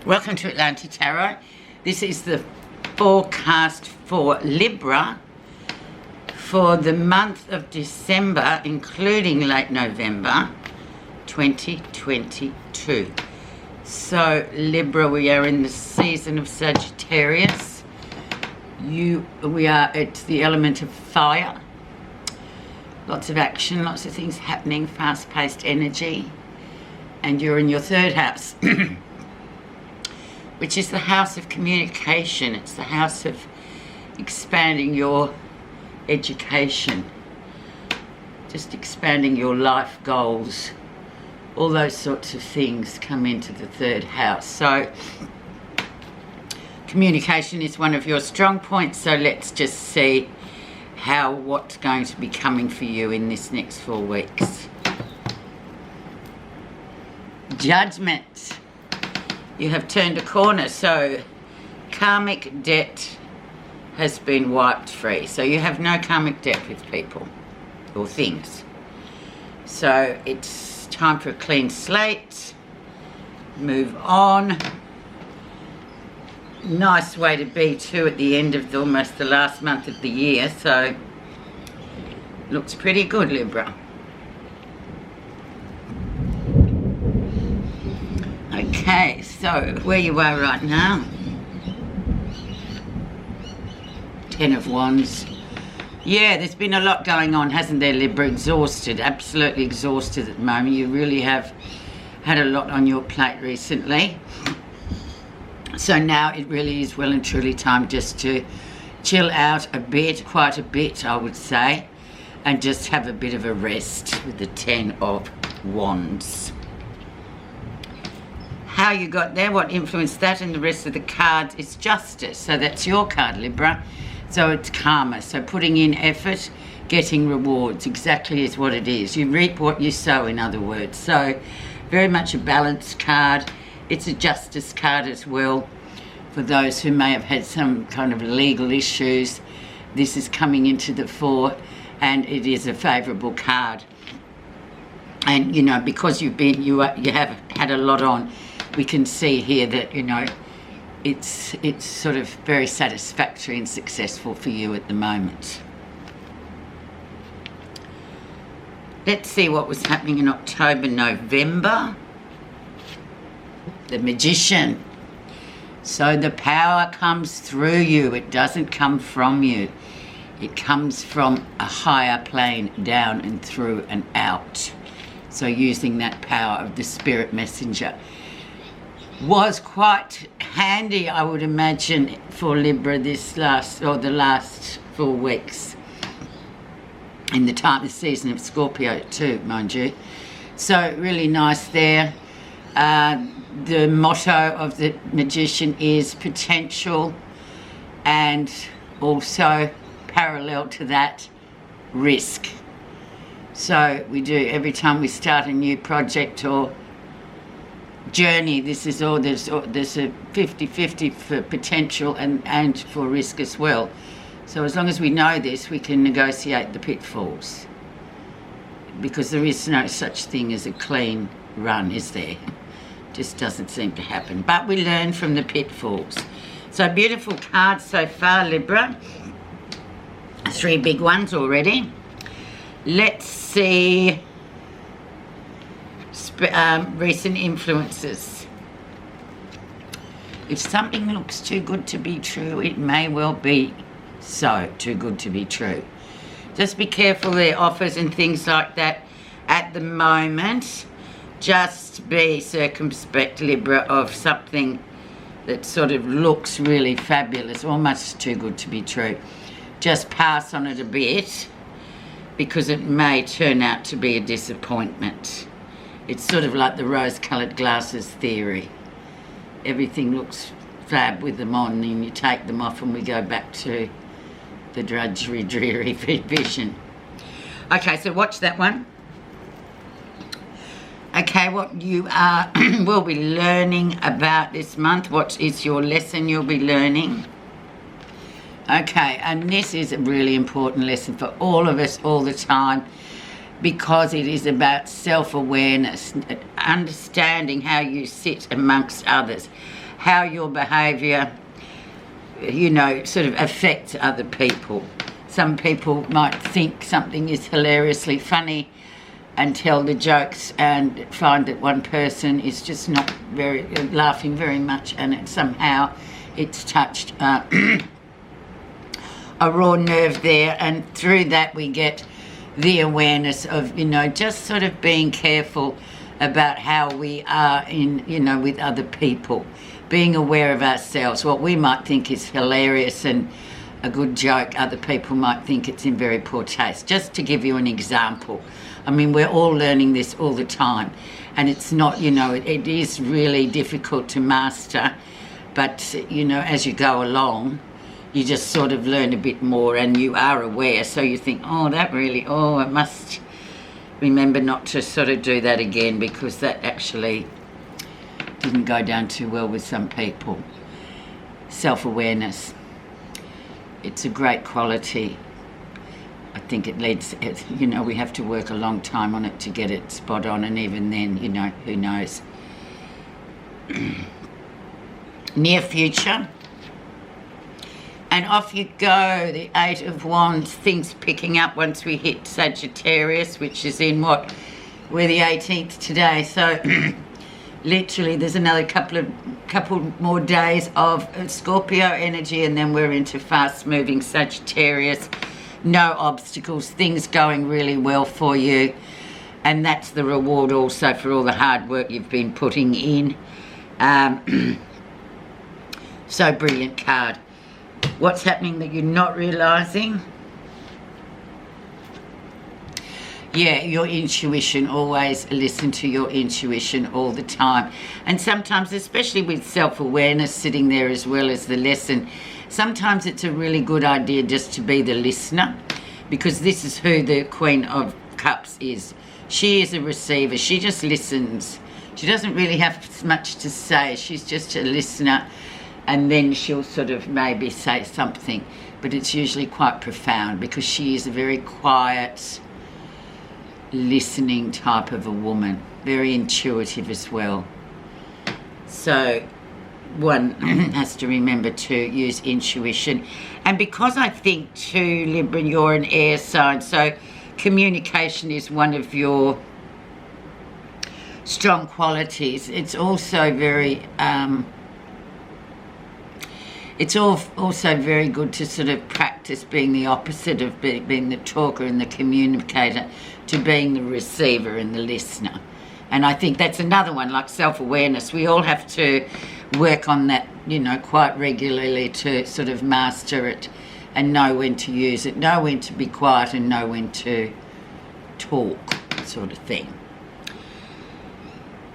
Welcome to Atlantic Tarot. This is the forecast for Libra for the month of December, including late November 2022. So Libra, we are in the season of Sagittarius. We are at the element of fire. Lots of action, lots of things happening, fast-paced energy. And you're in your third house, which is the house of communication. It's the house of expanding your education, just expanding your life goals. All those sorts of things come into the third house. So communication is one of your strong points. So let's just see what's going to be coming for you in this next 4 weeks. Judgment. You have turned a corner, so karmic debt has been wiped free. So you have no karmic debt with people or things. So it's time for a clean slate. Move on. Nice way to be too at the end of almost the last month of the year. So looks pretty good, Libra. Okay, so where you are right now. 10 of Wands. Yeah, there's been a lot going on, hasn't there, Libra? Exhausted, absolutely exhausted at the moment. You really have had a lot on your plate recently. So now it really is well and truly time just to chill out a bit, quite a bit, I would say, and just have a bit of a rest with the 10 of Wands. How you got there, what influenced that, and the rest of the cards is justice. So that's your card, Libra. So it's karma. So putting in effort, getting rewards, exactly is what it is. You reap what you sow, in other words. So very much a balanced card. It's a justice card as well. For those who may have had some kind of legal issues, this is coming into the fore, and it is a favourable card. And you know, because you have had a lot on, we can see here that, you know, it's sort of very satisfactory and successful for you at the moment. Let's see what was happening in October, November. The Magician. So the power comes through you. It doesn't come from you. It comes from a higher plane, down and through and out. So using that power of the spirit messenger was quite handy, I would imagine, for Libra the last 4 weeks. In the season of Scorpio too, mind you. So really nice there. The motto of the Magician is potential, and also parallel to that, risk. So we do, every time we start a new project or journey, this is all, there's a 50-50 for potential and for risk as well. So as long as we know this, we can negotiate the pitfalls, because there is no such thing as a clean run, is there? Just doesn't seem to happen, but we learn from the pitfalls. So beautiful cards so far, Libra. 3 big ones already. Let's see recent influences. If something looks too good to be true, it may well be so too good to be true. Just be careful, there offers and things like that at the moment. Just be circumspect, Libra, of something that sort of looks really fabulous, almost too good to be true. Just pass on it a bit, because it may turn out to be a disappointment. It's sort of like the rose-coloured glasses theory. Everything looks fab with them on, and you take them off and we go back to the drudgery, dreary vision. Okay, so watch that one. Okay, what you will be learning about this month. What is your lesson you'll be learning? Okay, and this is a really important lesson for all of us all the time. because it is about self-awareness, understanding how you sit amongst others, how your behaviour, you know, sort of affects other people. Some people might think something is hilariously funny and tell the jokes and find that one person is just not laughing very much, and it's touched a raw nerve there, and through that we get the awareness of, you know, just sort of being careful about how we are in, you know, with other people, being aware of ourselves. What we might think is hilarious and a good joke, other people might think it's in very poor taste. Just to give you an example, I mean, we're all learning this all the time, and it's not, you know, it is really difficult to master, but, you know, as you go along, you just sort of learn a bit more, and you are aware, so you think, oh, I must remember not to sort of do that again, because that actually didn't go down too well with some people. Self-awareness. It's a great quality. I think you know, we have to work a long time on it to get it spot on, and even then, you know, who knows. Near future. And off you go, the Eight of Wands, things picking up once we hit Sagittarius, which is in what? We're the 18th today, so literally there's another couple more days of Scorpio energy, and then we're into fast-moving Sagittarius. No obstacles, things going really well for you, and that's the reward also for all the hard work you've been putting in. So brilliant card. What's happening that you're not realizing? Yeah, your intuition. Always listen to your intuition all the time. And sometimes, especially with self-awareness sitting there as well as the lesson, sometimes it's a really good idea just to be the listener, because this is who the Queen of Cups is. She is a receiver. She just listens. She doesn't really have much to say. She's just a listener, and then she'll sort of maybe say something, but it's usually quite profound, because she is a very quiet, listening type of a woman, very intuitive as well. So one has to remember to use intuition. And because I think too, Libra, you're an air sign, so communication is one of your strong qualities. It's also very it's also very good to sort of practice being the opposite of being the talker and the communicator, to being the receiver and the listener. And I think that's another one, like self-awareness. We all have to work on that, you know, quite regularly to sort of master it and know when to use it, know when to be quiet and know when to talk, sort of thing.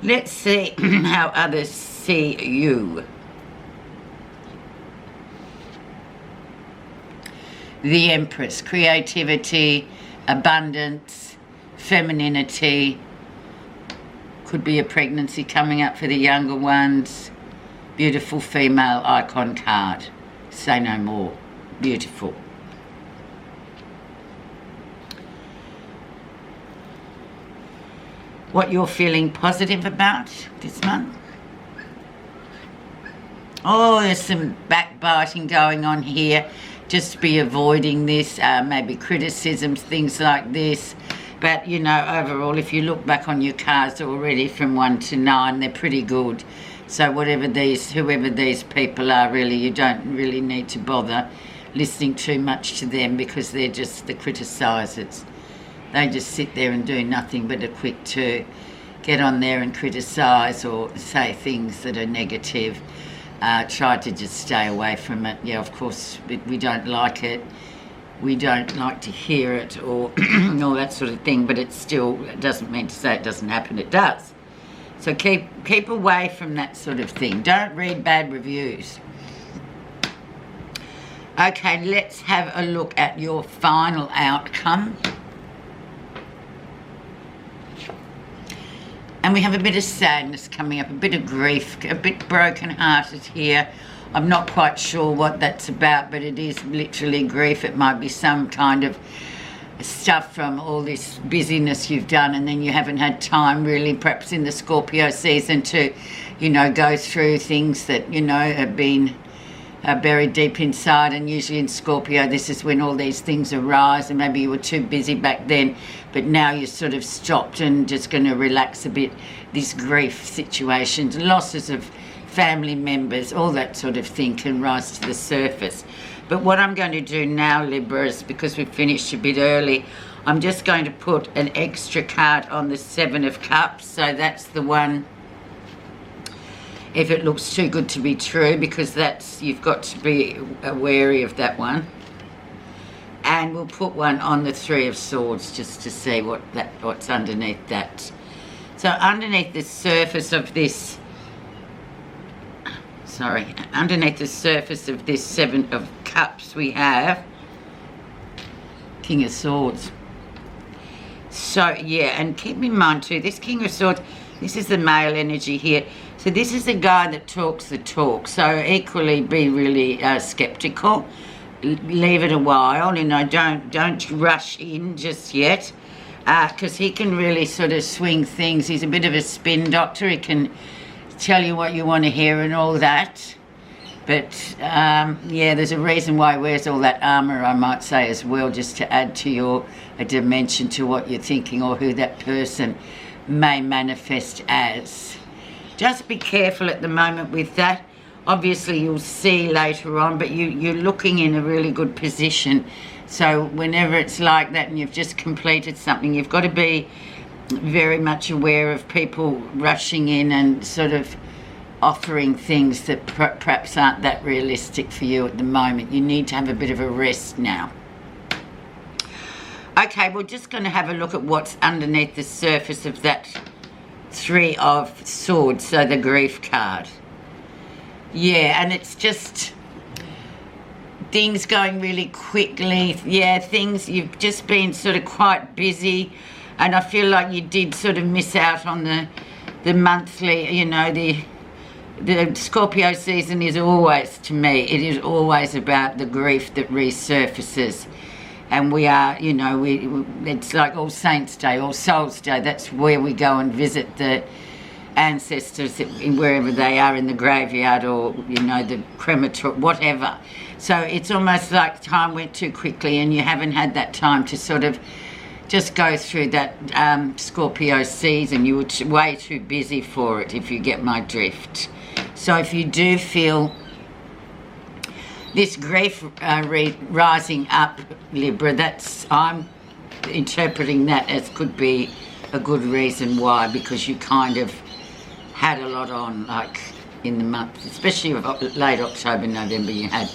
Let's see how others see you. The Empress, creativity, abundance, femininity. Could be a pregnancy coming up for the younger ones. Beautiful female icon card. Say no more. Beautiful. What you're feeling positive about this month? Oh, there's some backbiting going on here. Just be avoiding this, maybe criticisms, things like this. But, you know, overall, if you look back on your cards already from 1 to 9, they're pretty good. So whoever these people are, really, you don't really need to bother listening too much to them, because they're just the criticisers. They just sit there and do nothing but are quick to get on there and criticise or say things that are negative. Try to just stay away from it. Yeah, of course, we don't like it. We don't like to hear it or all that sort of thing, but it still doesn't mean to say it doesn't happen. It does. So keep away from that sort of thing. Don't read bad reviews. Okay, let's have a look at your final outcome. And we have a bit of sadness coming up, a bit of grief, a bit broken-hearted here. I'm not quite sure what that's about, but it is literally grief. It might be some kind of stuff from all this busyness you've done, and then you haven't had time really, perhaps in the Scorpio season, to, you know, go through things that, you know, have been buried deep inside. And usually in Scorpio, this is when all these things arise, and maybe you were too busy back then, but now you're sort of stopped and just going to relax a bit. These grief situations, losses of family members, all that sort of thing can rise to the surface. But what I'm going to do now, Libra, is because we finished a bit early, I'm just going to put an extra card on the Seven of Cups. So that's the one, if it looks too good to be true, because that's, you've got to be wary of that one. And we'll put one on the Three of Swords just to see what's underneath that. So underneath the surface of this, underneath the surface of this Seven of Cups, we have King of Swords. So yeah, and keep in mind too, this King of Swords, this is the male energy here. So this is a guy that talks the talk. So equally be really skeptical. Leave it a while, you know, don't rush in just yet, because he can really sort of swing things. He's a bit of a spin doctor. He can tell you what you want to hear and all that. But yeah, there's a reason why he wears all that armor, I might say, as well, just to add to a dimension to what you're thinking or who that person may manifest as. Just be careful at the moment with that. Obviously you'll see later on, but you're looking in a really good position. So whenever it's like that and you've just completed something, you've got to be very much aware of people rushing in and sort of offering things that perhaps aren't that realistic for you at the moment. You need to have a bit of a rest now. Okay, we're just going to have a look at what's underneath the surface of that Three of Swords, so the grief card. Yeah, and it's just things going really quickly. Yeah, things, you've just been sort of quite busy, and I feel like you did sort of miss out on the monthly, you know, the Scorpio season is always, to me, it is always about the grief that resurfaces. And we are, you know, it's like All Saints Day, All Souls Day. That's where we go and visit the ancestors wherever they are, in the graveyard or, you know, the crematorium, whatever. So it's almost like time went too quickly and you haven't had that time to sort of just go through that Scorpio season. You were way too busy for it, if you get my drift. So if you do feel this grief rising up, Libra, I'm interpreting that as could be a good reason why, because you kind of had a lot on, like in the month, especially late October, November, you had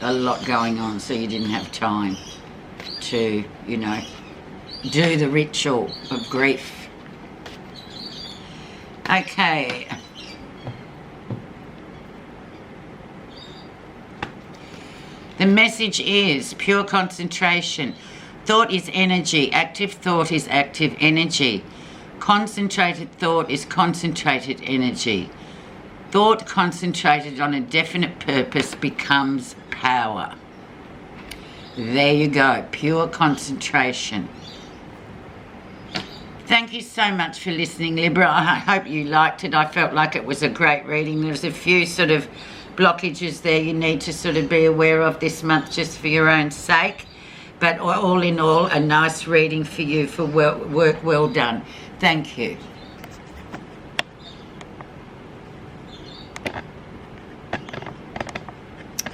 a lot going on, so you didn't have time to, you know, do the ritual of grief. Okay. The message is pure concentration. Thought is energy. Active thought is active energy. Concentrated thought is concentrated energy. Thought concentrated on a definite purpose becomes power. There you go. Pure concentration. Thank you so much for listening, Libra. I hope you liked it. I felt like it was a great reading. There's a few sort of blockages there you need to sort of be aware of this month, just for your own sake. But all in all, a nice reading for you, for work well done. Thank you.